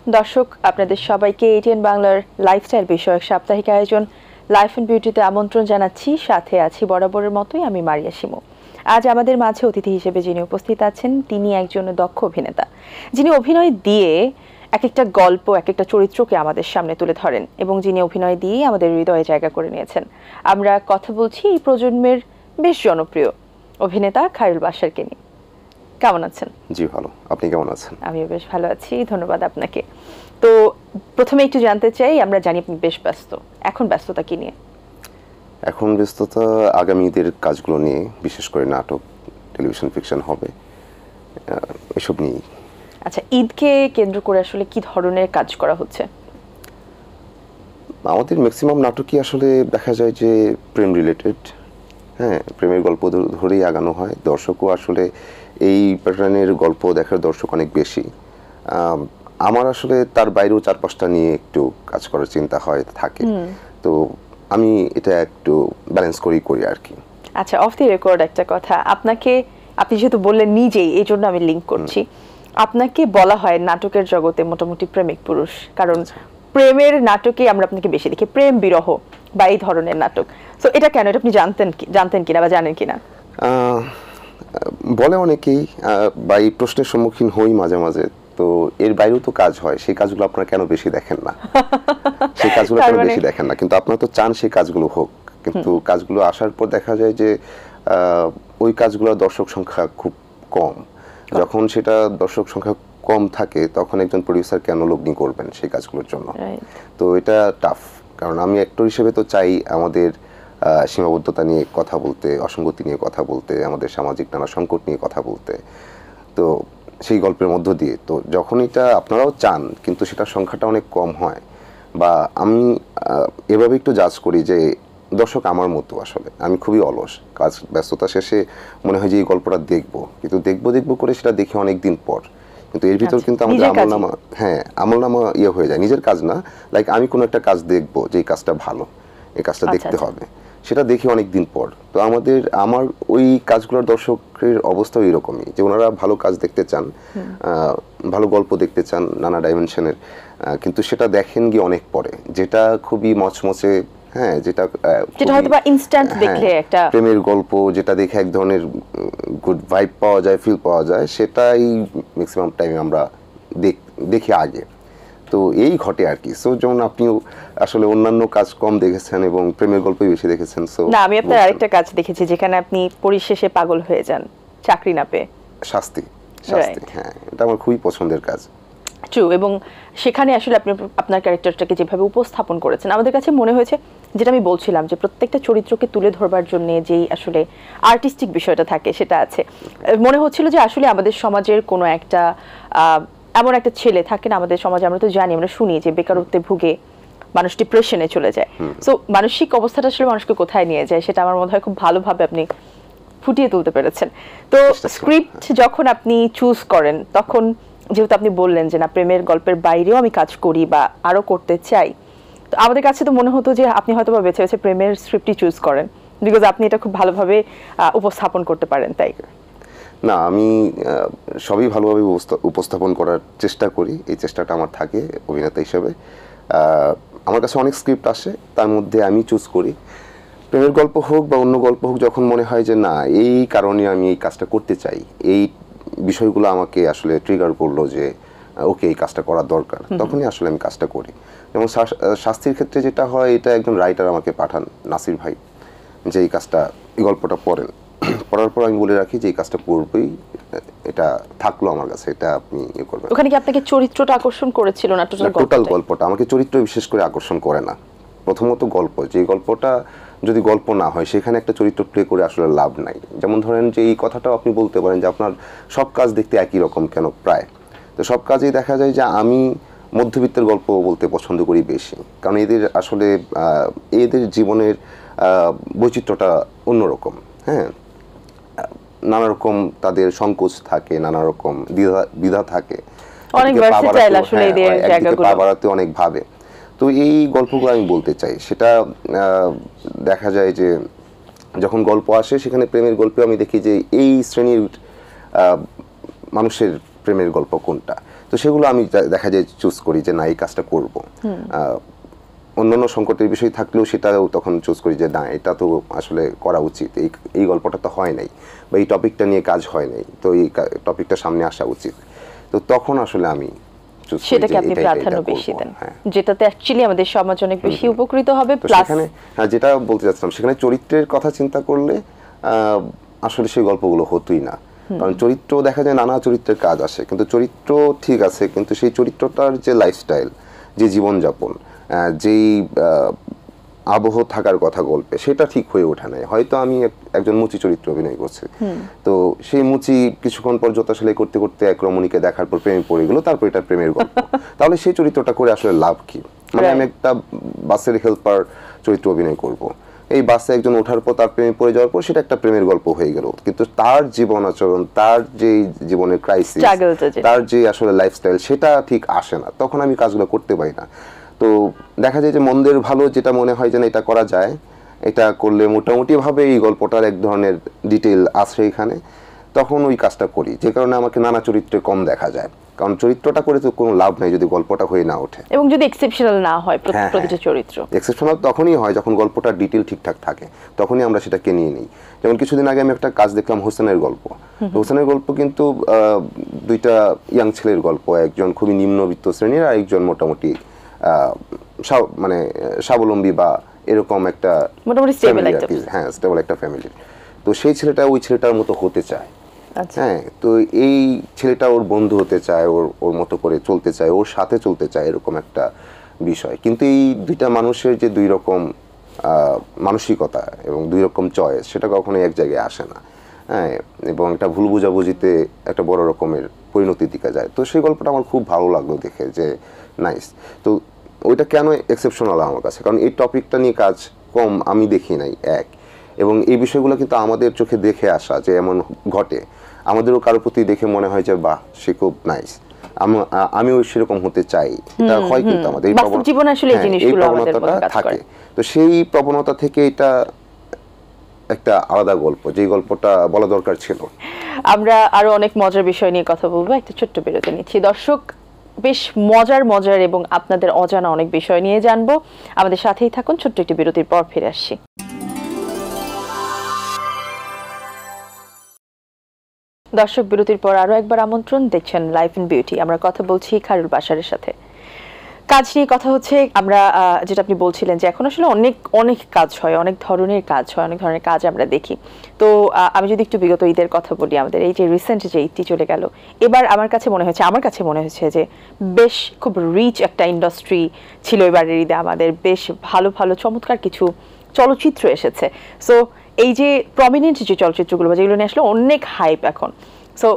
দর্শক, আপনাদের সবাইকে এটিএন বাংলার লাইফস্টাইল বিষয়ক সাপ্তাহিক আয়োজন লাইফ অ্যান্ড বিউটিতে আমন্ত্রণ জানাচ্ছি। সাথে আছি বরাবরের মতোই আমি মারিয়া শিমু। আজ আমাদের মাঝে অতিথি হিসেবে যিনি উপস্থিত আছেন তিনি একজন দক্ষ অভিনেতা, যিনি অভিনয় দিয়ে এক একটা গল্প, এক একটা চরিত্রকে আমাদের সামনে তুলে ধরেন এবং যিনি অভিনয় দিয়ে আমাদের হৃদয়ে জায়গা করে নিয়েছেন। আমরা কথা বলছি এই প্রজন্মের বেশ জনপ্রিয় অভিনেতা খায়রুল বাশারকে নিয়ে। কেমন আছেন? জি ভালো, আপনি কেমন আছেন? আমিও বেশ ভালো আছি, ধন্যবাদ আপনাকে। তো প্রথমে একটু জানতে চাই, আমরা জানি আপনি বেশ ব্যস্ত, এখন ব্যস্ততা কি নিয়ে? এখন ব্যস্ততা আগামী ঈদের কাজগুলো নিয়ে, বিশেষ করে নাটক, টেলিভিশন ফিকশন হবে, এসব নিয়ে। আচ্ছা, ঈদকে কেন্দ্র করে আসলে কি ধরনের কাজ করা হচ্ছে? আমাদের ম্যাক্সিমাম নাটকই আসলে দেখা যায় যে প্রেম রিলেটেড, হ্যাঁ, প্রেমের গল্প ধরেই আগানো হয়। দর্শকও আসলে এই প্যাটার্নের গল্প দেখার দর্শক অনেক বেশি। আমার আসলে তার বাইরেও 4-5টা নিয়ে একটু কাজ করার চিন্তা থাকে, তো আমি এটা একটু ব্যালেন্স করি আর কি। আচ্ছা, অফ দি রেকর্ড একটা কথা, আপনি যেহেতু বললেন নিজেই, এই জন্য আমি লিঙ্ক করছি। আপনাকে বলা হয় নাটকের জগতে মোটামুটি প্রেমিক পুরুষ, কারণ প্রেমের নাটকে আমরা আপনাকে বেশি দেখি, প্রেম বিরহ বা এই ধরনের নাটক। তো এটা কেন, এটা আপনি জানতেন কিনা বা জানেন কিনা? বলে অনেকেই, বা এই প্রশ্নের সম্মুখীন হই মাঝে মাঝে। তো এর বাইরেও তো কাজ হয়, সেই কাজগুলো আপনারা কেন বেশি দেখেন না? সেই কাজগুলো কেন বেশি দেখেন না? কিন্তু আপনারা তো চান সেই কাজগুলো হোক, কিন্তু কাজগুলো আসার পর দেখা যায় যে ওই কাজগুলোর দর্শক সংখ্যা খুব কম। যখন সেটা দর্শক সংখ্যা কম থাকে তখন একজন প্রডিউসার কেন লগ্নি করবেন সেই কাজগুলোর জন্য? তো এটা টাফ, কারণ আমি অ্যাক্টর হিসেবে তো চাই আমাদের সীমাবদ্ধতা নিয়ে কথা বলতে, অসঙ্গতি নিয়ে কথা বলতে, আমাদের সামাজিক নানা সংকট নিয়ে কথা বলতে, তো সেই গল্পের মধ্য দিয়ে। তো যখন এটা আপনারাও চান কিন্তু সেটার সংখ্যাটা অনেক কম হয়, বা আমি এভাবে একটু জাজ করি যে দর্শক আমার মতো, আসলে আমি খুবই অলস, কাজ ব্যস্ততা শেষে মনে হয় যে এই গল্পটা দেখবো, কিন্তু দেখবো করে সেটা দেখি অনেক দিন পর, কিন্তু এর ভিতর কিন্তু আমাদের আমলনামা হয়ে যায়, নিজের কাজ না, লাইক আমি কোনো একটা কাজ দেখবো যে এই কাজটা ভালো, এই কাজটা দেখতে হবে, সেটা দেখি অনেক দিন পর। তো আমার ওই কাজগুলোর দর্শকের অবস্থাও এরকমই, যে ওনারা ভালো কাজ দেখতে চান, ভালো গল্প দেখতে চান নানা ডাইমেনশনের, কিন্তু সেটা দেখেন গিয়ে অনেক পরে, যেটা খুবই মচমচে, হ্যাঁ, যেটা হয়তো বা ইনস্ট্যান্ট দেখলে একটা প্রেমের গল্প, যেটা দেখে এক ধরনের গুড ভাইব পাওয়া যায়, ফিল পাওয়া যায়, সেটাই ম্যাক্সিমাম টাইমে আমরা দেখি আগে। তো এই ঘটে আর কি। সো যেমন আপনিও আসলে অন্যান্য কাজ কম দেখেছেন এবং প্রেমের গল্পই বেশি দেখেছেন। সো না, আমি আপনার আরেকটা কাজ দেখেছি যেখানে আপনি পরিশেষে পাগল হয়ে যান, চাকরি না পেয়ে। শাস্তি, হ্যাঁ, এটা আমার খুবই পছন্দের কাজ। ট্রু, এবং সেখানে আসলে আপনি আপনার ক্যারেক্টারটাকে যেভাবে উপস্থাপন করেছেন, আমাদের কাছে মনে হয়েছে, যেটা আমি বলছিলাম, যে প্রত্যেকটা চরিত্রকে তুলে ধরবার জন্য যেই আসলে আর্টিস্টিক বিষয়টা থাকে সেটা আছে। মনে হচ্ছিল যে আসলে আমাদের সমাজের কোনো একটা এমন একটা ছেলে থাকে না আমাদের সমাজে, আমরা তো জানি, আমরা শুনি যে বেকারত্বে ভুগে মানুষ ডিপ্রেশনে চলে যায়। সো মানসিক অবস্থাটা আসলে মানুষকে কোথায় নিয়ে যায় সেটা আমার মনে হয় খুব ভালোভাবে আপনি ফুটিয়ে তুলতে পেরেছেন। তো স্ক্রিপ্ট যখন আপনি চুজ করেন, তখন যেহেতু আপনি বললেন যে না, প্রেমের গল্পের বাইরেও আমি কাজ করি বা আরো করতে চাই, তো আমাদের কাছে তো মনে হতো যে আপনি হয়তো বা বেছে বেছে প্রেমের স্ক্রিপ্টই চুজ করেন, বিকজ আপনি এটা খুব ভালোভাবে উপস্থাপন করতে পারেন। তাই না, আমি সবই ভালোভাবে উপস্থাপন করার চেষ্টা করি, এই চেষ্টাটা আমার থাকে অভিনেতা হিসেবে। আমার কাছে অনেক স্ক্রিপ্ট আসে, তার মধ্যে আমি চুজ করি, প্রেমের গল্প হোক বা অন্য গল্প হোক, যখন মনে হয় যে না, এই কারণে আমি এই কাজটা করতে চাই, এই বিষয়গুলো আমাকে আসলে ট্রিগার করলো যে ওকে এই কাজটা করা দরকার, তখনই আসলে আমি কাজটা করি। যেমন শাস্তির ক্ষেত্রে যেটা হয়, এটা একজন রাইটার আমাকে পাঠান, নাসির ভাই, যে এই কাজটা, এই গল্পটা পড়েন, পড়ার পর আমি বলে রাখি যে এই কাজটা করবেই, এটা থাকলো আমার কাছে, এটা আপনি ইয়ে করবেন। ওখানে কি আপনাকে চরিত্রটা আকর্ষণ করেছিল না টোটাল গল্পটা? আমাকে চরিত্র বিশেষ করে আকর্ষণ করে না, প্রথমত গল্প, যে গল্পটা যদি গল্প না হয় সেখানে একটা চরিত্র প্লে করে আসলে লাভ নাই। যেমন ধরেন যে এই কথাটাও আপনি বলতে পারেন যে আপনার সব কাজ দেখতে একই রকম কেন, প্রায় তো সব কাজেই দেখা যায় যে আমি মধ্যবিত্তের গল্প বলতে পছন্দ করি বেশি, কারণ এদের আসলে এদের জীবনের বৈচিত্র্যটা অন্যরকম, হ্যাঁ, নানা রকম তাদের সংকোচ থাকে, নানা রকম দ্বিধা থাকে, অনেক ভার্সেটাইল আসলে এদের জায়গাগুলো, পা বাড়াতে অনেক ভাবে। তো এই গল্পগুলো আমি বলতে চাই, সেটা দেখা যায় যে যখন গল্প আসে সেখানে প্রেমের গল্পে আমি দেখি যে এই শ্রেণীর মানুষের প্রেমের গল্প কোনটা, তো সেগুলো আমি দেখা যায় চুজ করি যে না এই কাজটা করব। অন্যান্য সংকটের বিষয় থাকলেও সেটাও তখন চুজ করি যে না এটা তো আসলে করা উচিত, এই গল্পটা তো হয় নাই বা এই টপিকটা নিয়ে কাজ হয় নাই, তো এই টপিকটা সামনে আসা উচিত। তো তখন আসলে আমি সেটাকে আপনি প্রাধান্য বেশি দেন, যেটাতে অ্যাকচুয়ালি আমাদের সমাজ অনেক বেশি উপকৃত হবে। প্লাস সেখানে যেটা বলতে চাচ্ছিলাম, সেখানে চরিত্রের কথা চিন্তা করলে আসলে সেই গল্পগুলো হতোই না। কারণ চরিত্র দেখা যায় নানা চরিত্রের কাজ আসে, কিন্তু চরিত্র ঠিক আছে, কিন্তু সেই চরিত্রটার যে লাইফস্টাইল, যে জীবনযাপন, যেই আবহ থাকার কথা গল্পে, সেটা ঠিক হয়ে ওঠে নাই। হয়তো আমি একজন মুচি চরিত্র অভিনয় করছি, তো সেই মুচি কিছুক্ষণ পর জোতা সেলাই করতে করতে এক রমণীকে দেখার পর প্রেমে পড়ে গেল, তারপর এটা প্রেমের গল্প। তাহলে সেই চরিত্রটা করে আসলে লাভ কি? মানে আমি একটা বাসের হেল্পার চরিত্র অভিনয় করব, এই বাসে একজন ওঠার পর তার প্রেমে পড়ে যাওয়ার পর সেটা একটা প্রেমের গল্প হয়ে গেল, কিন্তু তার জীবন আচরণ, তার যে জীবনের ক্রাইসিস, তার যে আসলে লাইফস্টাইল, সেটা ঠিক আসে না। তখন আমি কাজগুলো করতে পারি না। তো দেখা যায় যে মন্দের ভালো যেটা মনে হয় যে না এটা করা যায়, এটা করলে মোটামুটি ভাবে এই গল্পটার এক ধরনের ডিটেল আছে এখানে, তখন ওই কাজটা করি। যে কারণে আমাকে নানা চরিত্রে কম দেখা যায়, কারণ চরিত্রটা করে তো কোনো লাভ নাই যদি গল্পটা হয়ে না ওঠে, এবং যদি এক্সেপশনাল না হয় প্রতিটা চরিত্র। এক্সেপশনাল তখনই হয় যখন গল্পটার ডিটেল ঠিকঠাক থাকে, তখনই আমরা সেটাকে নিয়ে নিই। যেমন কিছুদিন আগে আমি একটা কাজ দেখলাম হোসেনের গল্প। হোসেনের গল্প কিন্তু দুইটা ইয়াং ছেলের গল্প, একজন খুবই নিম্নবিত্ত শ্রেণীর আর একজন মোটামুটি মানে স্বাবলম্বী বা এরকম একটা মোটামুটি স্টেবল একটা, হ্যাঁ স্টেবল একটা ফ্যামিলির। তো সেই ছেলেটা ওই ছেলেটার মতো হতে চায়। হ্যাঁ, তো এই ছেলেটা ওর বন্ধু হতে চায়, ওর মতো করে চলতে চায়, ওর সাথে চলতে চায়, এরকম একটা বিষয়। কিন্তু এই দুইটা মানুষের যে দুই রকম মানসিকতা এবং দুই রকম চয়েস, সেটা কখনোই এক জায়গায় আসে না। হ্যাঁ, এবং একটা ভুল বুঝাবুঝিতে একটা বড় রকমের পরিণতির দিকে যায়। তো সেই গল্পটা আমার খুব ভালো লাগলো দেখে, যে নাইস। তো ওইটা কেন এক্সেপশনাল আমার কাছে, কারণ এই টপিকটা নিয়ে কাজ কম আমি দেখি নাই, এক, এবং এই বিষয়গুলো কিন্তু আমাদের চোখে দেখে আসা যে এমন ঘটে, আমাদেরও কারোর প্রতি দেখে মনে হয় যে বাহ সে খুব নাইস, আমিও সেরকম হতে চাই। এটা হয় কিন্তু আমাদের এই প্রবণতাটা থাকে। তো সেই প্রবণতা থেকে এটা একটা আলাদা গল্প, যে গল্পটা বলা দরকার ছিল। আমরা আরো অনেক মজার বিষয় নিয়ে কথা বলবো, একটা ছোট্ট বিরতি নিচ্ছি। দর্শক, বেশ মজার এবং আপনাদের অজানা অনেক বিষয় নিয়ে জানবো, আমাদের সাথেই থাকুন। ছোট্ট একটি বিরতির পর ফিরে আসছি। দর্শক, বিরতির পর আরো একবার আমন্ত্রণ, দেখছেন লাইফ ইন বিউটি। আমরা কথা বলছি খায়রুল বাশারের সাথে, কাজ নিয়ে কথা হচ্ছে। আমরা যেটা আপনি বলছিলেন যে এখন আসলে অনেক কাজ হয়, অনেক ধরনের কাজ হয়, অনেক ধরনের কাজ আমরা দেখি। তো আমি যদি একটু বিগত ঈদের কথা বলি, আমাদের এই যে রিসেন্ট যে ঈদটি চলে গেল, এবার আমার কাছে মনে হয়েছে যে বেশ খুব রিচ একটা ইন্ডাস্ট্রি ছিল এবারের ঈদে। আমাদের বেশ ভালো ভালো চমৎকার কিছু চলচ্চিত্র এসেছে। সো এই যে প্রমিনেন্ট যে চলচ্চিত্রগুলো, যেগুলো নিয়ে আসলে অনেক হাইপ এখন, সো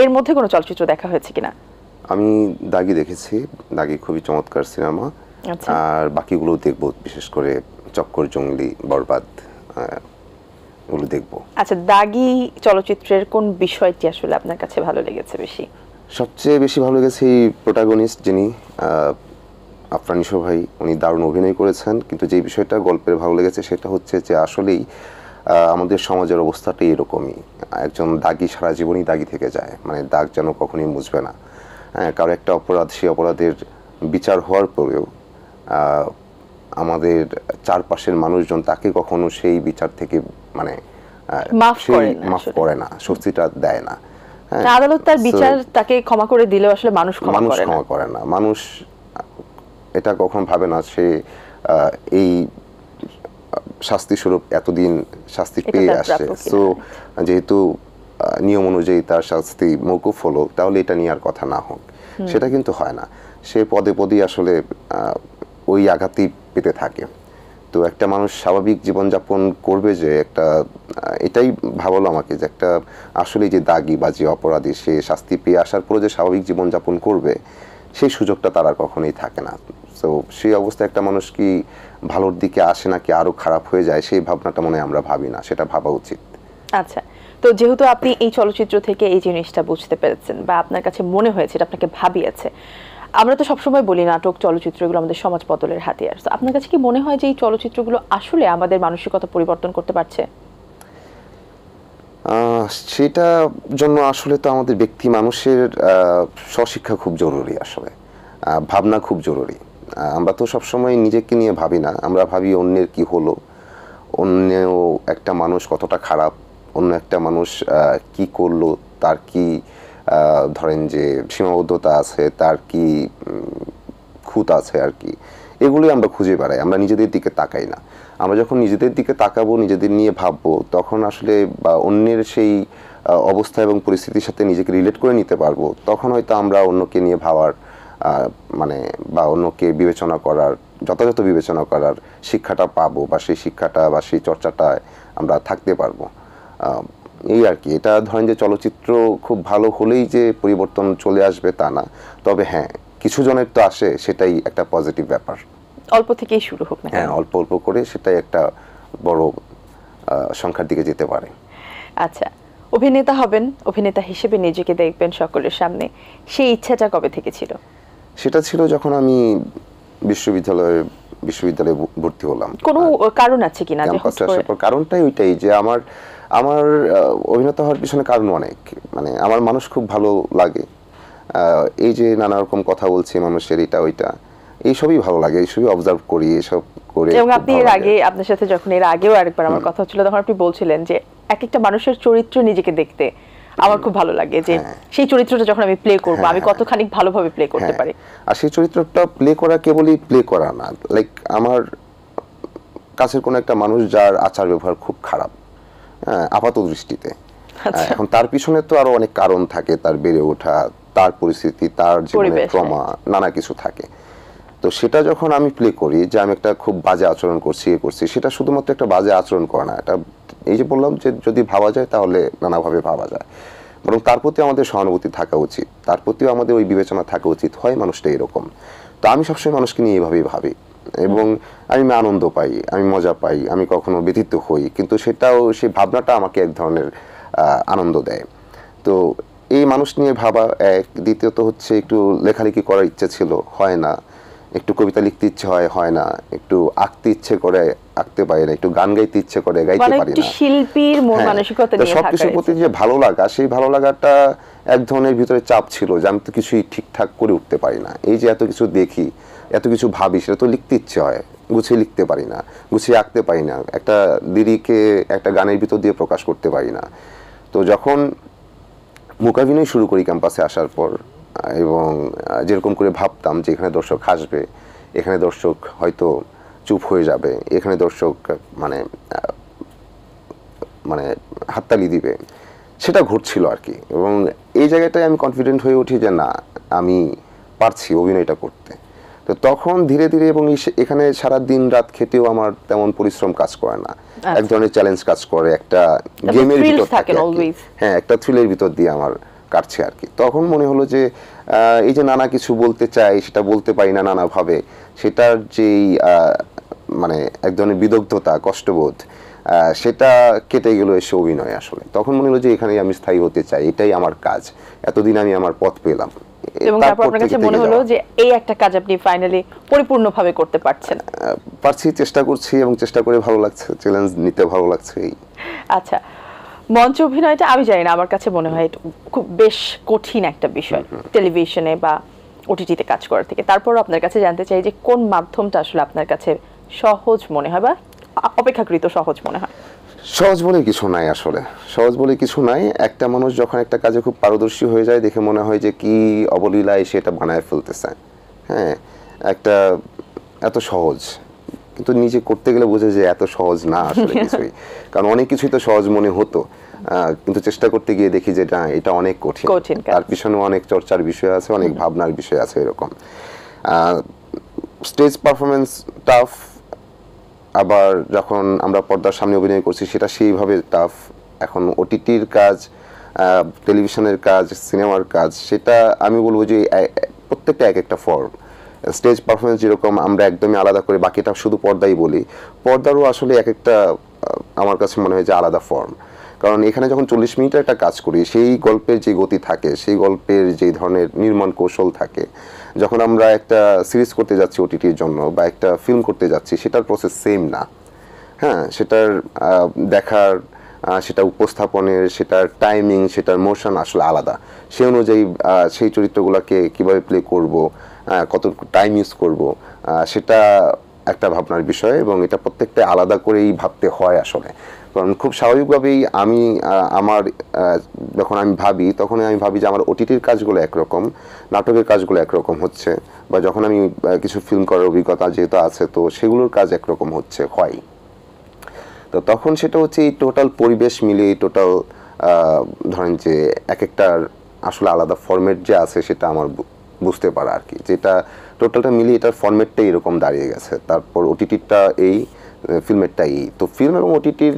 এর মধ্যে কোনো চলচ্চিত্র দেখা হয়েছে কিনা? আমি দাগি দেখেছি, দাগি খুবই চমৎকার সিনেমা। আর বাকিগুলো দেখবো, বিশেষ করে চক্কর, জঙ্গলি, বরবাদ, ওগুলো দেখবো। আচ্ছা, দাগি চলচ্চিত্রের কোন বিষয়টি আসলে আপনার কাছে ভালো লেগেছে বেশি? সবচেয়ে বেশি ভালো লেগেছে এই প্রোটাগনিস্ট যিনি আফরানিশো ভাই, উনি দারুণ অভিনয় করেছেন। কিন্তু যে বিষয়টা গল্পের ভালো লেগেছে সেটা হচ্ছে যে আসলেই আমাদের সমাজের অবস্থাটাই এরকমই। একজন দাগি সারা জীবনই দাগি থেকে যায়, মানে দাগ যেন কখনোই মুছবে না। হ্যাঁ, কারো একটা অপরাধ, সেই অপরাধের বিচার হওয়ার পরেও আমাদের চারপাশের মানুষজন তাকে কখনো সেই বিচার থেকে মানে মাফ করে না, স্বস্তিটা দেয় না। আদালত তার বিচার তাকে ক্ষমা করে দিলেও আসলে মানুষ ক্ষমা করে না। মানুষ এটা কখনো ভাবে না সে এই শাস্তি স্বরূপ এতদিন শাস্তি পেয়ে আসছে, সো যেহেতু নিয়ম অনুযায়ী তার শাস্তি মওকুফ হলো, তাহলে এটা নিয়ে আর কথা না হোক, সেটা কিন্তু হয় না। সে পদে পদে আসলে ওই আঘাতই পেতে থাকে। তো একটা মানুষ স্বাভাবিক জীবনযাপন করবে যে একটা, এটাই ভাবলো আমাকে যে একটা আসলে যে দাগি বা যে অপরাধী, সে শাস্তি পেয়ে আসার পরে যে স্বাভাবিক জীবনযাপন করবে, সেই সুযোগটা তার আর কখনোই থাকে না। তো সেই অবস্থায় একটা মানুষ কি ভালোর দিকে আসে নাকি আরো খারাপ হয়ে যায়, সেই ভাবনাটা মনে আমরা ভাবি না, সেটা ভাবা উচিত। আচ্ছা, তো যেহেতু আপনি এই চলচ্চিত্র থেকে এই জিনিসটা বুঝতে পেরেছেন বা আপনার কাছে মনে হয়েছে এটা আপনাকে ভাবিয়েছে, আমরা তো সবসময় বলি নাটক, চলচ্চিত্রগুলো আমাদের সমাজ বদলের হাতিয়ার। তো আপনার কাছে কি মনে হয় যে এই চলচ্চিত্রগুলো আসলে আমাদের মানসিকতা পরিবর্তন করতে পারছে? সেটা জন্য আসলে তো আমাদের ব্যক্তি মানুষের স্বশিক্ষা খুব জরুরি আসলে, ভাবনা খুব জরুরি। আমরা তো সবসময় নিজেকে নিয়ে ভাবি না, আমরা ভাবি অন্যের কি হলো, অন্য একটা মানুষ কতটা খারাপ, অন্য একটা মানুষ কি করলো, তার কি ধরেন যে সীমাবদ্ধতা আছে, তার কি খুঁত আছে আর কি, এগুলোই আমরা খুঁজে বেড়াই, আমরা নিজেদের দিকে তাকাই না। আমরা যখন নিজেদের দিকে তাকাবো, নিজেদের নিয়ে ভাববো, তখন আসলে বা অন্যের সেই অবস্থা এবং পরিস্থিতির সাথে নিজেকে রিলেট করে নিতে পারবো, তখন হয়তো আমরা অন্যকে নিয়ে ভাবার মানে বা অন্যকে বিবেচনা করার, যথাযথ বিবেচনা করার শিক্ষাটা পাবো, বা সেই শিক্ষাটা বা সেই চর্চাটায় আমরা থাকতে পারবো। এই আর কি। এটা ধরেন যে চলচ্চিত্র খুব ভালো হলেই যে পরিবর্তন চলে আসবে তা না, তবে হ্যাঁ কিছু জনের তো আসে, সেটাই একটা পজিটিভ ব্যাপার। অল্প থেকেই শুরু হোক না, হ্যাঁ অল্প অল্প করে সেটাই একটা বড় সংখ্যার দিকে যেতে পারে। আচ্ছা, অভিনেতা হবেন, অভিনেতা হিসেবে নিজেকে দেখবেন সকলের সামনে, সেই ইচ্ছাটা কবে থেকে ছিল? সেটা ছিল যখন আমি বিশ্ববিদ্যালয়ে ভর্তি হলাম। কোনো কারণ আছে কিনা যে ক্যাম্পাসে আসার পর কারণটাই ওইটাই যে আমার অভিনেতা হওয়ার পিছনে কারণ অনেক, মানে আমার মানুষ খুব ভালো লাগে, এই যে নানা রকম কথা বলছে মানুষের এটা ওইটা, এইসবই ভালো লাগে, এইসবই অবজার্ভ করি, এসব করে। এবং আপনি এর আগে, আপনার সাথে যখন এর আগেও আরেকবার আমার কথা হচ্ছিল, তখন আপনি বলছিলেন যে এক একটা মানুষের চরিত্র নিজেকে দেখতে আমার খুব ভালো লাগে, যে সেই চরিত্রটা যখন আমি প্লে করব আমি কতখানি ভালোভাবে প্লে করতে পারি। আর সেই চরিত্রটা প্লে করা কেবলই প্লে করা না, লাইক আমার কাছের কোনো একটা মানুষ যার আচার ব্যবহার খুব খারাপ, আপাত দৃষ্টিতে, এখন তার পিছনে তো আরো অনেক কারণ থাকে, তার বেড়ে ওঠা, তার পরিস্থিতি, তার জীবনের ট্রমা, নানা কিছু থাকে। তো সেটা যখন আমি প্লে করি যে আমি একটা খুব বাজে আচরণ করছি, সেটা শুধুমাত্র একটা বাজে আচরণ করা না, এটা এই যে বললাম যে যদি ভাবা যায় তাহলে নানাভাবে ভাবা যায়, বরং তার প্রতি আমাদের সহানুভূতি থাকা উচিত, তার প্রতিও আমাদের ওই বিবেচনা থাকা উচিত, হয় মানুষটা এরকম। তো আমি সবসময় মানুষকে নিয়ে এইভাবেই ভাবি, এবং আমি আনন্দ পাই, আমি মজা পাই, আমি কখনো ব্যথিত হই, কিন্তু সেটাও, সেই ভাবনাটা আমাকে এক ধরনের আনন্দ দেয়। তো এই মানুষ নিয়ে ভাবা এক, দ্বিতীয়ত হচ্ছে একটু লেখালেখি করার ইচ্ছে ছিল, হয় না, একটু কবিতা লিখতে ইচ্ছে হয় না, একটু আঁকতে ইচ্ছে করে আঁকতে পারি না, একটু গান গাইতে ইচ্ছে করে গাইতে পারি না, শিল্পীর মন মানসিকতা নিয়ে থাকা, সবকিছুর প্রতি যে ভালো লাগা, সেই ভালো লাগাটা এক ধরনের ভিতরে চাপ ছিল যে আমি তো কিছুই ঠিকঠাক করে উঠতে পারি না, এই যে এত কিছু দেখি, এত কিছু ভাবি, সেটা তো লিখতে ইচ্ছে হয়, গুছিয়ে লিখতে পারি না, গুছিয়ে আঁকতে পারি না, একটা লিরিকে একটা গানের ভিতর দিয়ে প্রকাশ করতে পারি না। তো যখন মূকাভিনয় শুরু করি ক্যাম্পাসে আসার পর, এবং যেরকম করে ভাবতাম যে এখানে দর্শক হাসবে, এখানে দর্শক হয়তো চুপ হয়ে যাবে, এখানে দর্শক মানে মানে হাততালি দিবে, সেটা ঘটছিল আর কি। এবং এই জায়গাটায় আমি কনফিডেন্ট হয়ে উঠি যে না, আমি পারছি অভিনয়টা করতে। তো তখন ধীরে ধীরে, এবং এখানে সারা দিন রাত খেটেও আমার তেমন পরিশ্রম কাজ করে না, এক ধরনের চ্যালেঞ্জ কাজ করে, একটা গেমের ভিতর থাকে, হ্যাঁ একটা থ্রিলের ভিতর দিয়ে আমার কাটছে আর কি। তখন মনে হলো যে এই যে নানা কিছু বলতে চাই, সেটা বলতে পারি না নানাভাবে, সেটার যেই মানে এক ধরনের বিদগ্ধতা, কষ্টবোধ, সেটা কেটে গেল এসে অভিনয়। আসলে তখন মনে হলো যে এখানেই আমি স্থায়ী হতে চাই, এটাই আমার কাজ, এতদিন আমি আমার পথ পেলাম। এবং তারপর আপনার কাছে মনে হলো যে এই একটা কাজ আপনি ফাইনালি পরিপূর্ণভাবে করতে পারছেন। পারছি, চেষ্টা করছি, এবং চেষ্টা করে ভালো লাগছে, চ্যালেঞ্জ নিতে ভালো লাগছে। আচ্ছা, মঞ্চ অভিনয়টা আমি জানি না, আমার কাছে মনে হয় খুব বেশ কঠিন একটা বিষয় টেলিভিশনে বা ওটিটিতে কাজ করার থেকে। তারপরও আপনার কাছে জানতে চাই যে কোন মাধ্যমটা আসলে আপনার কাছে সহজ মনে হয় বা অপেক্ষাকৃত সহজ মনে হয়? সহজ বলে কিছু নাই, আসলে সহজ বলে কিছু নাই। একটা মানুষ যখন একটা কাজে খুব পারদর্শী হয়ে যায়, দেখে মনে হয় যে কি অবলীলায় সেটা বানায় ফেলতেছে, হ্যাঁ একটা এত সহজ, কিন্তু নিজে করতে গেলে বোঝে যে এত সহজ না আসলে কিছুই। কারণ অনেক কিছুই তো সহজ মনে হতো, কিন্তু চেষ্টা করতে গিয়ে দেখি যে না, এটা অনেক কঠিন, তার পিছনে অনেক চর্চার বিষয় আছে, অনেক ভাবনার বিষয় আছে। এরকম স্টেজ পারফরমেন্স টাফ, আবার যখন আমরা পর্দার সামনে অভিনয় করছি সেটা সেইভাবে টাফ। এখন ওটিটির কাজ, টেলিভিশনের কাজ, সিনেমার কাজ, সেটা আমি বলবো যে প্রত্যেকটা এক একটা ফর্ম। স্টেজ পারফরমেন্স যেরকম আমরা একদমই আলাদা করে বাকিটা শুধু পর্দাই বলি, পর্দারও আসলে এক একটা আমার কাছে মনে হয় যে আলাদা ফর্ম। কারণ এখানে যখন 40 মিনিটের একটা কাজ করি, সেই গল্পের যে গতি থাকে, সেই গল্পের যে ধরনের নির্মাণ কৌশল থাকে, যখন আমরা একটা সিরিজ করতে যাচ্ছি ওটিটির জন্য বা একটা ফিল্ম করতে যাচ্ছি, সেটার প্রসেস সেম না। হ্যাঁ, সেটার দেখার সেটা উপস্থাপনের, সেটার টাইমিং, সেটার মোশন আসলে আলাদা। সেই অনুযায়ী সেই চরিত্রগুলোকে কিভাবে প্লে করব, কতটুকু টাইম ইউজ করব, সেটা একটা ভাবনার বিষয়, এবং এটা প্রত্যেকটা আলাদা করেই ভাবতে হয় আসলে। কারণ খুব স্বাভাবিকভাবেই আমি আমার যখন আমি ভাবি, তখন আমি ভাবি যে আমার ওটিটির কাজগুলো একরকম, নাটকের কাজগুলো একরকম হচ্ছে, বা যখন আমি কিছু ফিল্ম করার অভিজ্ঞতা যেহেতু আছে, তো সেগুলোর কাজ একরকম হয়। তো তখন সেটা হচ্ছে এই টোটাল পরিবেশ মিলিয়ে টোটাল ধরেন যে এক একটার আসলে আলাদা ফরম্যাট যে আছে সেটা আমার বুঝতে পারা আর কি, যেটা টোটালটা মিলিয়ে এটার ফরম্যাটটাই এরকম দাঁড়িয়ে গেছে। তারপর ওটিটিটা এই, ফিল্মেরটা এই। তো ফিল্ম এবং ওটিটির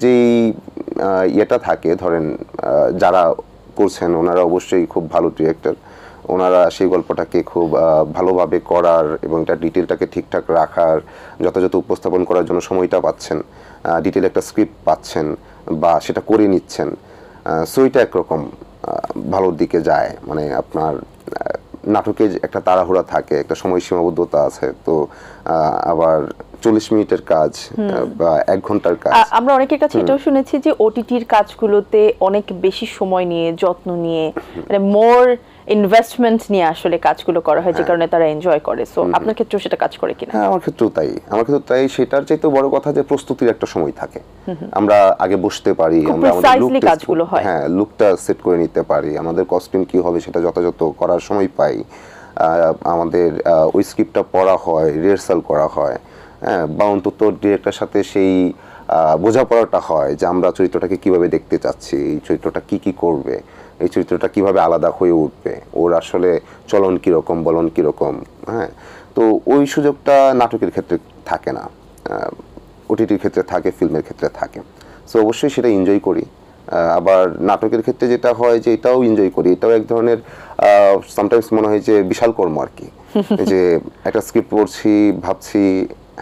যেই ইয়েটা থাকে, ধরেন যারা করছেন ওনারা অবশ্যই খুব ভালো ডিরেক্টর, ওনারা সেই গল্পটাকে খুব ভালোভাবে করার এবং এটা ডিটেলটাকে ঠিকঠাক রাখার, যথাযথ উপস্থাপন করার জন্য সময়টা পাচ্ছেন, ডিটেল একটা স্ক্রিপ্ট পাচ্ছেন বা সেটা করে নিচ্ছেন। সো এটা একরকম ভালোর দিকে যায়। মানে আপনার নাটকে একটা তাড়াহুড়া থাকে, একটা সময় সীমাবদ্ধতা আছে, তো আবার 40 মিনিটের কাজ বা 1 ঘন্টার কাজ। আমরা অনেকের কাছে এটাও শুনেছি যে ওটিটির কাজগুলোতে অনেক বেশি সময় নিয়ে, যত্ন নিয়ে, মানে মোর ইনভেস্টমেন্ট নিয়ে আসলে কাজগুলো করা হয়, যে কারণে তারা এনজয় করে। সো আপনার ক্ষেত্রেও সেটা কাজ করে কিনা? হ্যাঁ, আমার ক্ষেত্রেও তাই। সেটার চাইতে বড় কথা যে প্রস্তুতির একটা সময় থাকে। আমরা আগে বসতে পারি, আমরা আমাদের কাজগুলো হয়, লুকটা সেট করে নিতে পারি, আমাদের কস্টিউম কি হবে সেটা যথাযথ করার সময় পাই, আমাদের ওই স্ক্রিপ্টটা পড়া হয়, রিহার্সাল করা হয়, হ্যাঁ, বা অন্তত ডিরেক্টরের সাথে সেই বোঝাপড়াটা হয় যে আমরা চরিত্রটাকে কিভাবে দেখতে চাচ্ছি, এই চরিত্রটা কি করবে, এই চরিত্রটা কিভাবে আলাদা হয়ে উঠবে, ওর আসলে চলন কীরকম, বলন কীরকম। হ্যাঁ, তো ওই সুযোগটা নাটকের ক্ষেত্রে থাকে না, ওটিটির ক্ষেত্রে থাকে, ফিল্মের ক্ষেত্রে থাকে। সো অবশ্যই সেটা এনজয় করি। আবার নাটকের ক্ষেত্রে যেটা হয় যে এটাও এনজয় করি, এটাও এক ধরনের সামটাইমস মনে হয় যে বিশাল কর্ম আর কি। যে একটা স্ক্রিপ্ট পড়ছি, ভাবছি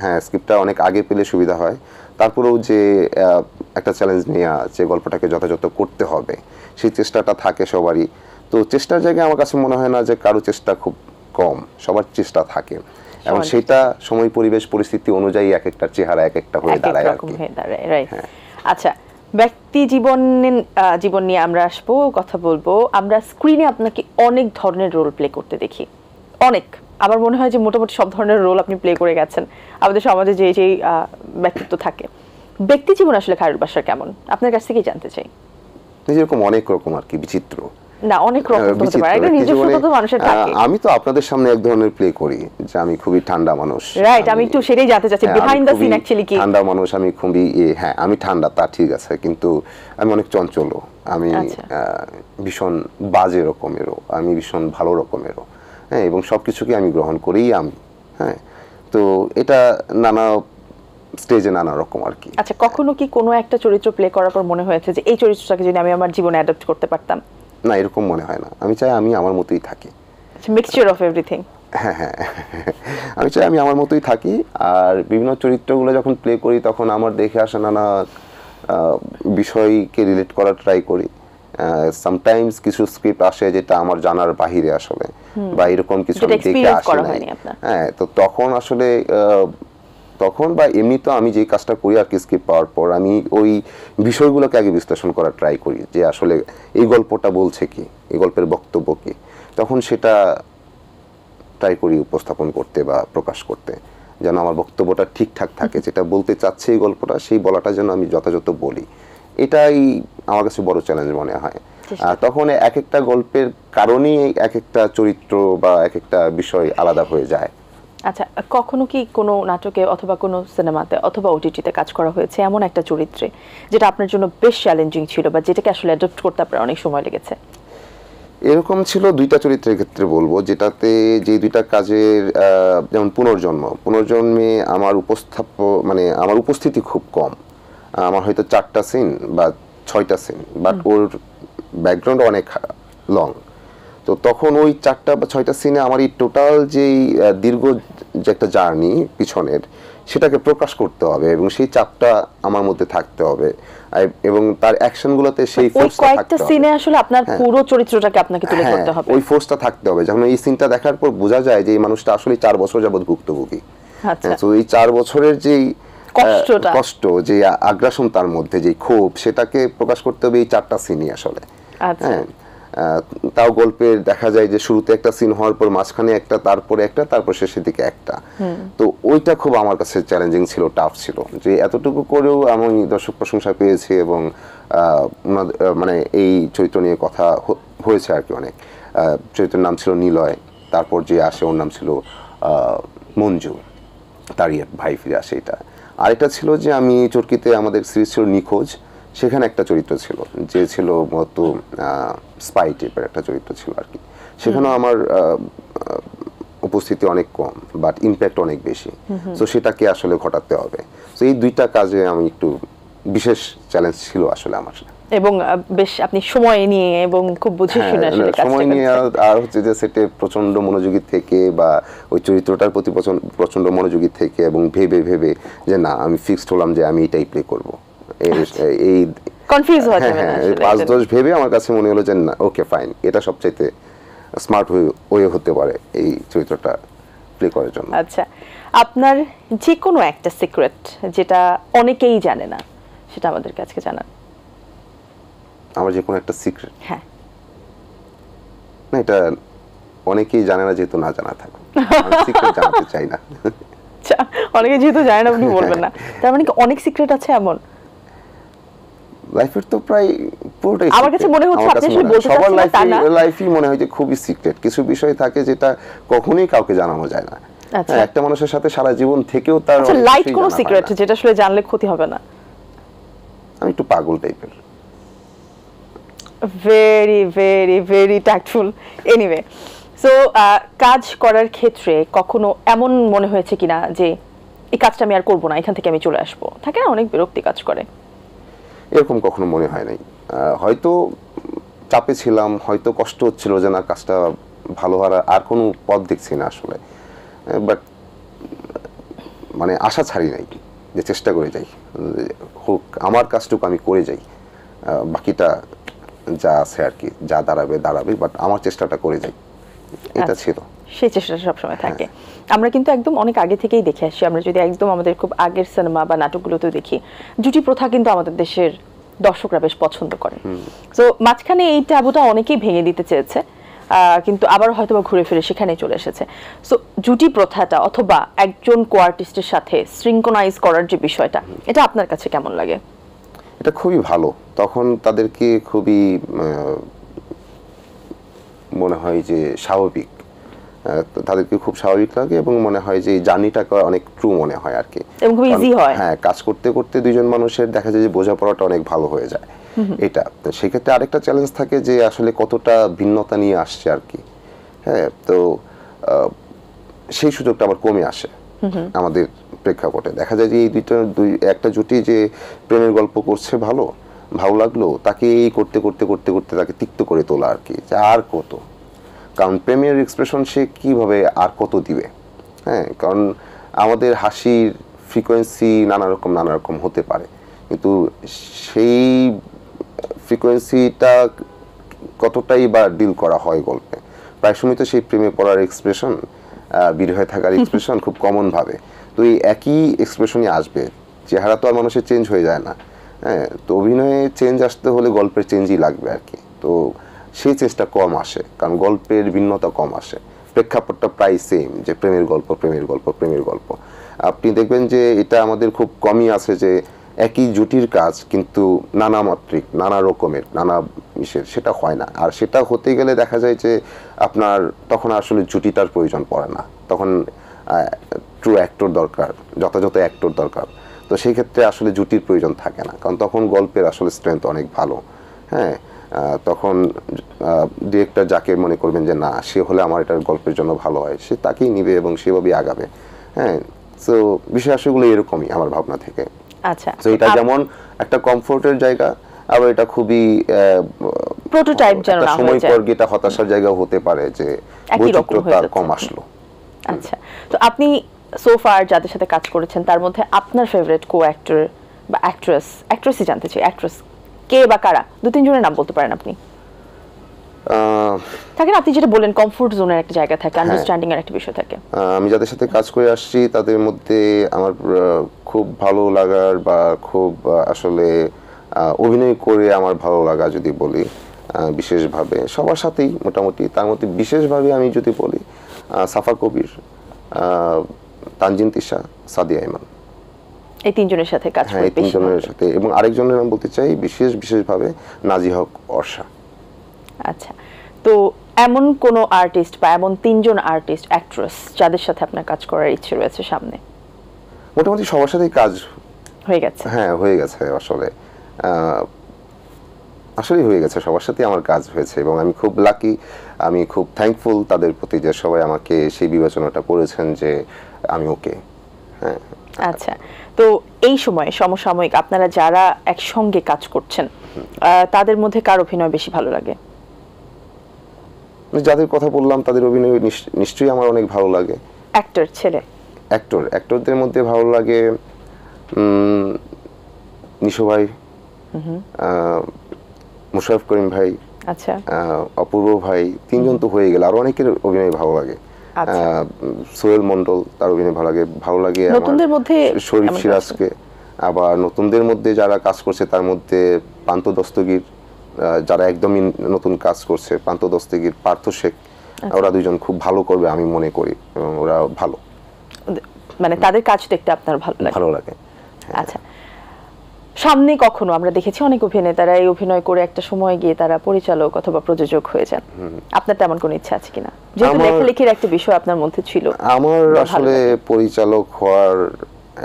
হ্যাঁ স্ক্রিপ্টটা অনেক আগে পেলে সুবিধা হয়, তারপরেও যে একটা চ্যালেঞ্জ নেওয়া, যে গল্পটাকে যথাযথ করতে হবে, সেই চেষ্টাটা থাকে সবারই। তো চেষ্টার জায়গায় আমার কাছে মনে হয় না যে কারো চেষ্টা খুব কম, সবার চেষ্টা থাকে, এবং সেটা সময়, পরিবেশ, পরিস্থিতি অনুযায়ী এক একটা চেহারা এক একটা হয়ে দাঁড়ায় আর কি। আচ্ছা, ব্যক্তি জীবন নিয়ে আমরা আসবো, কথা বলবো। আমরা স্ক্রিনে আপনাকে অনেক ধরনের রোল প্লে করতে দেখি, অনেক। আমার মনে হয় যে মোটামুটি সব ধরনের রোল আপনি প্লে করে গেছেন। আমাদের সমাজে যে ব্যক্তিত্ব থাকে, ব্যক্তি জীবন আসলে খায়রুল বাশার কেমন, আপনার কাছ থেকেই জানতে চাই। যেরকম অনেক রকম আর কি, বিচিত্র না, অনেক রকম হতে পারে, একটা নিজস্বতা তো মানুষের থাকে। আমি তো আপনাদের সামনে এক ধরনের প্লে করি যে আমি খুবই ঠান্ডা মানুষ, রাইট? আমি একটু সেটাই জানতে চাচ্ছি, বিহাইন্ড দ্য সিন অ্যাকচুয়ালি কি? ঠান্ডা মানুষ আমি খুবই, হ্যাঁ আমি ঠান্ডা, তা ঠিক আছে, কিন্তু আমি অনেক চঞ্চল, আমি ভীষণ বাজে রকমেরও, আমি ভীষণ ভালো রকমেরও, হ্যাঁ, এবং সবকিছুকে আমি গ্রহণ করেই আমি, হ্যাঁ। তো এটা নানা স্টেজে নানা রকম আর কি। আচ্ছা, কখনো কি কোনো একটা চরিত্র প্লে করার পর মনে হয়েছে যে এই চরিত্রটাকে যদি আমি আমার জীবনে অ্যাডাপ্ট করতে পারতাম? না, এরকম মনে হয় না। আমি চাই আমি আমার মতোই থাকি। Mixture of everything. হ্যাঁ, আমি চাই আমি আমার মতোই থাকি। আর বিভিন্ন চরিত্রগুলো যখন প্লে করি তখন আমার দেখে আসা নানা বিষয়কে রিলেট করার ট্রাই করি। সামটাইমস কিছু স্ক্রিপ্ট আসে যেটা আমার জানার বাহিরে আসলে, বা এরকম কিছু দেখে আসে নাই। হ্যাঁ, তো তখন আসলে তখন বা এমনি তো আমি যে কাজটা করি আর কি, স্ক্রিপ্ট পাওয়ার পর আমি ওই বিষয়গুলোকে আগে বিশ্লেষণ করার ট্রাই করি যে আসলে এই গল্পটা বলছে কি, এই গল্পের বক্তব্য কি, তখন সেটা ট্রাই করি উপস্থাপন করতে বা প্রকাশ করতে, যেন আমার বক্তব্যটা ঠিকঠাক থাকে, যেটা বলতে চাচ্ছে এই গল্পটা, সেই বলাটা যেন আমি যথাযথ বলি। এটাই আমার কাছে বড় চ্যালেঞ্জ মনে হয়। আর তখন এক একটা গল্পের কারণেই এক একটা চরিত্র বা এক একটা বিষয় আলাদা হয়ে যায়। আচ্ছা, কখনো কি কোনো নাটকে অথবা কোনো সিনেমাতে অথবা ওটিটিতে কাজ করা হয়েছে এমন একটা চরিত্রে যেটা আপনার জন্য বেশ চ্যালেঞ্জিং ছিল, বা যেটাকে আসলে অ্যাডপ্ট করতে আপনার অনেক সময় লেগেছে? এরকম ছিল দুইটা চরিত্রের ক্ষেত্রে বলবো, যেটাতে যে দুইটা কাজের যেমন পুনর্জন্মে আমার আমার উপস্থিতি খুব কম, আমার হয়তো 4টা সিন বা 6টা সিন, বাট ওর ব্যাকগ্রাউন্ড অনেক লং। তো তখন ওই 4টা বা 6টা সিনে আমার এই টোটাল যেই দীর্ঘ যে একটা জার্নি পিছনের, সেটাকে প্রকাশ করতে হবে, এবং সেই চাপটা আমার মধ্যে থাকতে হবে, এবং তার অ্যাকশনগুলোতে সেই ফোর্সটা থাকতে হবে। সিনে আসলে আপনার পুরো চরিত্রটাকে আপনাকে তুলে ধরতে হবে, ওই ফোর্সটা থাকতে হবে। যখন এই সিনটা দেখার পর বোঝা যায় যে এই মানুষটা আসলে 4 বছর যাবত ভুক্তভোগী। আচ্ছা, তো এই 4 বছরের যেই কষ্ট, যে আগ্রাসন তার মধ্যে, যে ক্ষোভ, সেটাকে প্রকাশ করতে হবে এই 4টা সিনই আসলে। আচ্ছা। হ্যাঁ, তাও গল্পের দেখা যায় যে শুরুতে একটা সিন হওয়ার পর মাঝখানে একটা, তারপরে একটা, তারপর শেষের দিকে একটা। তো ওইটা খুব আমার কাছে চ্যালেঞ্জিং ছিল, টাফ ছিল, যে এতটুকু করেও আমি দর্শক প্রশংসা পেয়েছি এবং মানে এই চরিত্র নিয়ে কথা হয়েছে আর কি অনেক। চরিত্রের নাম ছিল নিলয়, তারপর যে আসে ওর নাম ছিল মঞ্জু, তারই ভাই ফিরে আসে। এটা আরেকটা ছিল যে আমি চরকিতে আমাদের সিরিজ ছিল নিখোঁজ, সেখানে একটা চরিত্র ছিল যে ছিল মূলত স্পাই টাইপের একটা চরিত্র ছিল আর কি। সেখানেও আমার উপস্থিতি অনেক কম, বাট ইমপ্যাক্ট অনেক বেশি। তো সেটাকে আসলে ঘটাতে হবে। তো এই 2টা কাজে আমি একটু বিশেষ চ্যালেঞ্জ ছিল আসলে আমার। এবং বেশ আপনি সময় নিয়ে এবং খুব বুঝে শুনে আসলে কাজটা সময় নিয়ে, আর হচ্ছে যে সেটে প্রচন্ড মনোযোগী থেকে বা ওই চরিত্রটার প্রতি প্রচন্ড মনোযোগী থেকে এবং ভেবে ভেবে যে না, আমি ফিক্সড হলাম যে আমি এটাই প্লে করব। এই কনফিউজ হওয়া যাবে না আসলে। 5-10 ভেবে আমার কাছে মনে হলো যে না, ওকে ফাইন, এটা সবচাইতে স্মার্ট ওয়ে হতে পারে এই চরিত্রটা প্লে করার জন্য। আচ্ছা, আপনার যে কোনো একটা সিক্রেট যেটা অনেকেই জানে না, সেটা আমাদের কাছে জানান। আমার যে কোনো একটা সিক্রেট? হ্যাঁ। না, এটা অনেকেই জানে না, যেহেতু না জানা থাকুক, আমি সিক্রেট জানতে চাই না। আচ্ছা, অনেকে যেহেতু জানে না আপনি বলবেন না, তার মানে কি অনেক সিক্রেট আছে এমন? লাইফের তো প্রায় পুরোটাই আমার কাছে মনে হচ্ছে আপনি আসলে বলতে সবার চাচ্ছেন তা না। লাইফই মনে হয় যে খুবই সিক্রেট। কিছু বিষয় থাকে যেটা কখনোই কাউকে জানানো যায় না। আচ্ছা। একটা মানুষের সাথে সারা জীবন থেকেও তার আচ্ছা, লাইট কোন সিক্রেট যেটা আসলে জানলে ক্ষতি হবে না? আমি একটু পাগল টাইপের। Very very very tactful. Anyway, so কাজ করার ক্ষেত্রে কখনো এমন মনে হয়েছে কিনা যে এই কাজটা আমি আর করবো না, এখান থেকে আমি চলে আসবো? থাকে না, অনেক বিরক্তি কাজ করে। এরকম কখনো মনে হয় নাই। হয়তো চাপে ছিলাম, হয়তো কষ্ট হচ্ছিল যে না, কাজটা ভালো হওয়ার আর কোনো পথ দেখছি না আসলে, বাট মানে আশা ছাড়ি নাই, যে চেষ্টা করে যাই, হোক আমার কাজটুকু আমি করে যাই, বাকিটা যা আছে আর কি, যা দাঁড়াবে দাঁড়াবে, বাট আমার চেষ্টাটা করে যাই, এটা ছিল। সেই চেষ্টাটা সবসময় থাকে। আমরা কিন্তু একদম অনেক আগে থেকেই দেখে আসছি, আমরা যদি একদম আমাদের খুব আগের সিনেমা বা নাটকগুলোতেও দেখি, জুটি প্রথা কিন্তু আমাদের দেশের দর্শকরা বেশ পছন্দ করেন। তো মাঝখানে এই ট্যাবুটা অনেকেই ভেঙে দিতে চেয়েছে, কিন্তু আবার হয়তো বা ঘুরে ফিরে সেখানেই চলে এসেছে। সো জুটি প্রথাটা অথবা একজন কো-আর্টিস্টের সাথে সিঙ্ক্রোনাইজ করার যে বিষয়টা, এটা আপনার কাছে কেমন লাগে? এটা খুবই ভালো। তখন তাদেরকে খুবই মনে হয় যে স্বাভাবিক, তাদেরকে খুব স্বাভাবিক লাগে এবং মনে হয় যে এই জার্নিটাকে অনেক ট্রু মনে হয় আর কি, এবং খুব ইজি হয়। হ্যাঁ, কাজ করতে করতে দুইজন মানুষের দেখা যায় যে বোঝাপড়াটা অনেক ভালো হয়ে যায়। এটা তো সেক্ষেত্রে আরেকটা চ্যালেঞ্জ থাকে যে আসলে কতটা ভিন্নতা নিয়ে আসছে আর কি। হ্যাঁ, তো সেই সুযোগটা আবার কমে আসে আমাদের প্রেক্ষাপটে। দেখা যায় যে এই একটা জুটি যে প্রেমের গল্প করছে, ভালো লাগলো, তাকে এই করতে করতে করতে করতে তাকে তিক্ত করে তোলা আর কি, যে আর কত, কারণ প্রেমের এক্সপ্রেশন সে কিভাবে আর কত দিবে। হ্যাঁ, কারণ আমাদের হাসির ফ্রিকোয়েন্সি নানা রকম হতে পারে, কিন্তু সেই ফ্রিকোয়েন্সিটা কতটাই বা ডিল করা হয় গল্পে। প্রায় সময় তো সেই প্রেমে পড়ার এক্সপ্রেশন, বিরহে থাকার এক্সপ্রেশন খুব কমন ভাবে, তো এই একই এক্সপ্রেশনই আসবে, চেহারা তো আর মানুষের চেঞ্জ হয়ে যায় না। হ্যাঁ, তো অভিনয়ে চেঞ্জ আসতে হলে গল্পের চেঞ্জই লাগবে আর কি। তো সেই চেঞ্জটা কম আসে, কারণ গল্পের ভিন্নতা কম আসে, প্রেক্ষাপটটা প্রায় সেম, যে প্রেমের গল্প। আপনি দেখবেন যে এটা আমাদের খুব কমই আছে যে একই জুটির কাজ কিন্তু নানা মাত্রিক, নানা রকমের, নানা ইসের, সেটা হয় না। আর সেটা হতে গেলে দেখা যায় যে আপনার তখন আসলে জুটিটার প্রয়োজন পড়ে না, তখন ট্রু অ্যাক্টর দরকার, যথাযথ অ্যাক্টর দরকার। তো সেই ক্ষেত্রে আসলে জুটির প্রয়োজন থাকে না, কারণ তখন গল্পের আসলে স্ট্রেংথ অনেক ভালো। হ্যাঁ, তখন ডিরেক্টর যাকে মনে করবেন যে না, সে হলে আমার এটার গল্পের জন্য ভালো হয়, সে তাকেই নিবে এবং সেভাবেই আগাবে। হ্যাঁ, সো বিষয় আসলে এরকমই আমার ভাবনা থেকে। আচ্ছা, তো এটা যেমন একটা কমফোর্টের জায়গা, আবার এটা খুবই প্রোটোটাইপ যেন না সময় পর এটা হতাশার জায়গা হতে পারে যে বৈচিত্র্যতা কম আসলো। আচ্ছা, তো আপনি সোফার যাদের সাথে কাজ করেছেন তার মধ্যে আপনার ফেভারিট কো অ্যাক্টর বা অ্যাক্ট্রেসই জানতে চাই, অ্যাক্ট্রেস কে বা কারা? 2-3 জনের নাম বলতে পারেন আপনি। থাকে না, আপনি যেটা বলেন কমফোর্ট জোনের একটা জায়গা থাকে, আন্ডারস্ট্যান্ডিং এর একটা বিষয় থাকে। আমি যাদের সাথে কাজ করে আসছি তাদের মধ্যে আমার খুব ভালো লাগার বা খুব আসলে অভিনয় করে আমার ভালো লাগা যদি বলি বিশেষভাবে সবার সাথেই মোটামুটি, তার মধ্যে বিশেষভাবে আমি যদি বলি সাফা কবির, তানজিন তিশা, সাদিয়া ইমান, এই তিনজনের সাথে কাজ হ্যাঁ করে এই তিনজনের সাথে, এবং আরেকজনের নাম বলতে চাই বিশেষভাবে নাজি হক অর্ষা। আচ্ছা, তো এমন কোন আর্টিস্ট বা এমন তিনজন আর্টিস্ট অ্যাক্ট্রেস যাদের সাথে আপনার কাজ করার ইচ্ছে রয়েছে সামনে? মোটামুটি সবার সাথেই কাজ হয়ে গেছে। হ্যাঁ হয়ে গেছে, আসলেই হয়ে গেছে, সবার সাথে আমার কাজ হয়েছে এবং আমি খুব লাকি, আমি খুব থ্যাঙ্কফুল তাদের প্রতি যে সবাই আমাকে সেই বিবেচনাটা করেছেন যে আমি ওকে। হ্যাঁ আচ্ছা, তো এই সময়ে সমসাময়িক আপনারা যারা একসঙ্গে কাজ করছেন তাদের মধ্যে কার অভিনয় বেশি ভালো লাগে? যাদের কথা বললাম তাদের অভিনয় নিশ্চয়ই আমার অনেক ভালো লাগে। অ্যাক্টর ছেলে? অ্যাক্টরদের মধ্যে ভালো লাগে নিশো ভাই, মুশারফ করিম ভাই, আচ্ছা, অপূর্ব ভাই, তিনজন তো হয়ে গেল, আর অনেকের অভিনয় ভালো লাগে। সোহেল মন্ডল, তার অভিনয় ভালো লাগে নতুনদের মধ্যে শরীফ সিরাজকে। আবার নতুনদের মধ্যে যারা কাজ করছে তার মধ্যে পান্ত দস্তগীর, যারা একদমই নতুন কাজ করছে, পান্ত দস্তগীর, পার্থ শেখ, ওরা দুইজন খুব ভালো করবে আমি মনে করি এবং ওরা ভালো, মানে তাদের কাজ দেখতে আপনার ভালো লাগে। আচ্ছা, সামনে কখনো আমরা দেখেছি অনেক অভিনেতারা এই অভিনয় করে একটা সময় গিয়ে তারা পরিচালক অথবা প্রযোজক হয়ে যান, আপনার তেমন কোনো ইচ্ছা আছে কিনা? যেহেতু লেখালেখির একটা বিষয় আপনার মধ্যে ছিল। আমার আসলে পরিচালক হওয়ার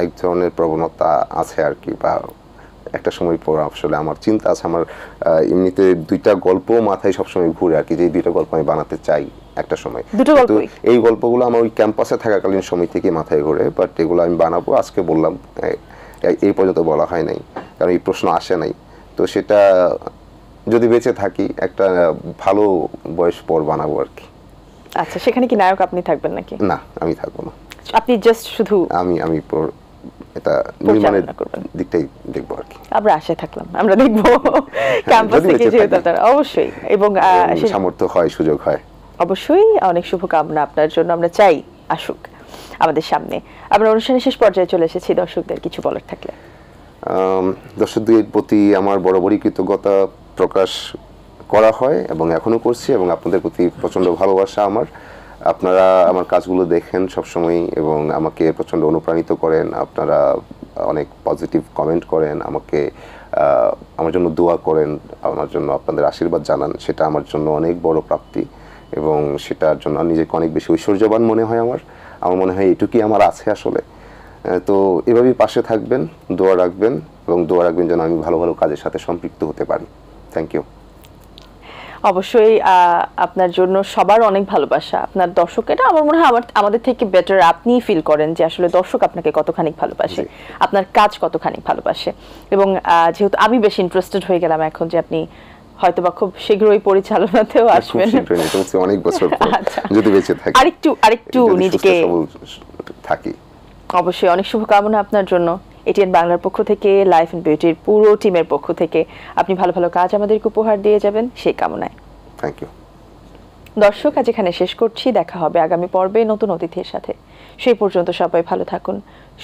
এক ধরনের প্রবণতা আছে আর কি, বা একটা সময় পর আসলে আমার চিন্তা আছে, আমার এমনিতে দুইটা গল্প মাথায় সবসময় ঘুরে আর কি, যে দুইটা গল্প আমি বানাতে চাই একটা সময়। এই গল্পগুলো আমার ওই ক্যাম্পাসে থাকাকালীন সময় থেকে মাথায় ঘুরে, বাট এগুলো আমি বানাবো, আজকে বললাম, এই পর্যন্ত বলা হয় নাই কারণ এই প্রশ্ন আসে নাই। তো সেটা যদি বেঁচে থাকি একটা ভালো বয়স পর বানাবো আর কি। আচ্ছা, সেখানে কি নায়ক আপনি থাকবেন নাকি? না, আমি থাকবো না, আপনি জাস্ট শুধু আমি এটা নির্মাণের দিকটাই দেখবো আর কি। আমরা আশায় থাকলাম, আমরা দেখবো ক্যাম্পাস থেকে যেহেতু আপনারা অবশ্যই, এবং সামর্থ্য হয়, সুযোগ হয়, অবশ্যই অনেক শুভকামনা আপনার জন্য, আমরা চাই আসুক আমাদের সামনে। আমরা অনুষ্ঠানের শেষ পর্যায়ে চলে এসেছি, দর্শকদের কিছু বলার থাকলে? দর্শকদের প্রতি আমার বরাবরই কৃতজ্ঞতা প্রকাশ করা হয় এবং এখনো করছি, এবং আপনাদের প্রতি প্রচন্ড ভালোবাসা আমার। আপনারা আমার কাজগুলো দেখেন সবসময় এবং আমাকে প্রচন্ড অনুপ্রাণিত করেন, আপনারা অনেক পজিটিভ কমেন্ট করেন, আমার জন্য দোয়া করেন, আমার জন্য আপনাদের আশীর্বাদ জানান, সেটা আমার জন্য অনেক বড় প্রাপ্তি এবং সেটার জন্য নিজেকে অনেক বেশি ঐশ্বর্যবান মনে হয়। আমার মনে হয় এটুকুই আমার আছে আসলে। তো এভাবেই পাশে থাকবেন, দোয়া রাখবেন এবং দোয়া রাখবেন যেন আমি ভালো ভালো কাজের সাথে সম্পৃক্ত হতে পারি। Thank you. অবশ্যই আপনার জন্য সবার অনেক ভালোবাসা, আপনার দর্শকেরা আমার মনে হয় আমাদের থেকে বেটার আপনিই ফিল করেন যে আসলে দর্শক আপনাকে কতখানি ভালোবাসে, আপনার কাজ কতখানি ভালোবাসে। এবং যেহেতু আমি বেশ ইন্টারেস্টেড হয়ে গেলাম এখন যে আপনি হয়তোবা খুব শীঘ্রই পরিচালনাতেও আসবেন, অনেক বছর পর যদি বেঁচে থাকি, আরেকটু নিজেকে থাকি। অবশ্যই অনেক শুভকামনা আপনার জন্য। এটিএন বাংলার পক্ষ থেকে, লাইফ এন্ড বিউটির পুরো টিমের পক্ষ থেকে আপনি ভালো ভালো কাজ আমাদেরকে উপহার দিয়ে যাবেন সেই কামনায়। Thank you. দর্শক, আজ এখানে শেষ করছি, দেখা হবে আগামী পর্বে নতুন অতিথির সাথে। সেই পর্যন্ত সবাই ভালো থাকুন,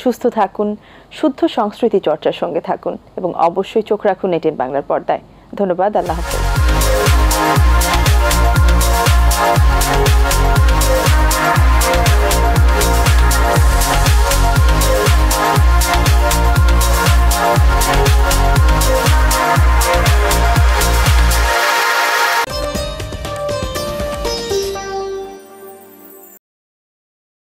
সুস্থ থাকুন, শুদ্ধ সংস্কৃতি চর্চার সঙ্গে থাকুন এবং অবশ্যই চোখ রাখুন এটিএন বাংলার পর্দায়। ধন্যবাদ, আল্লাহ হাফেজ।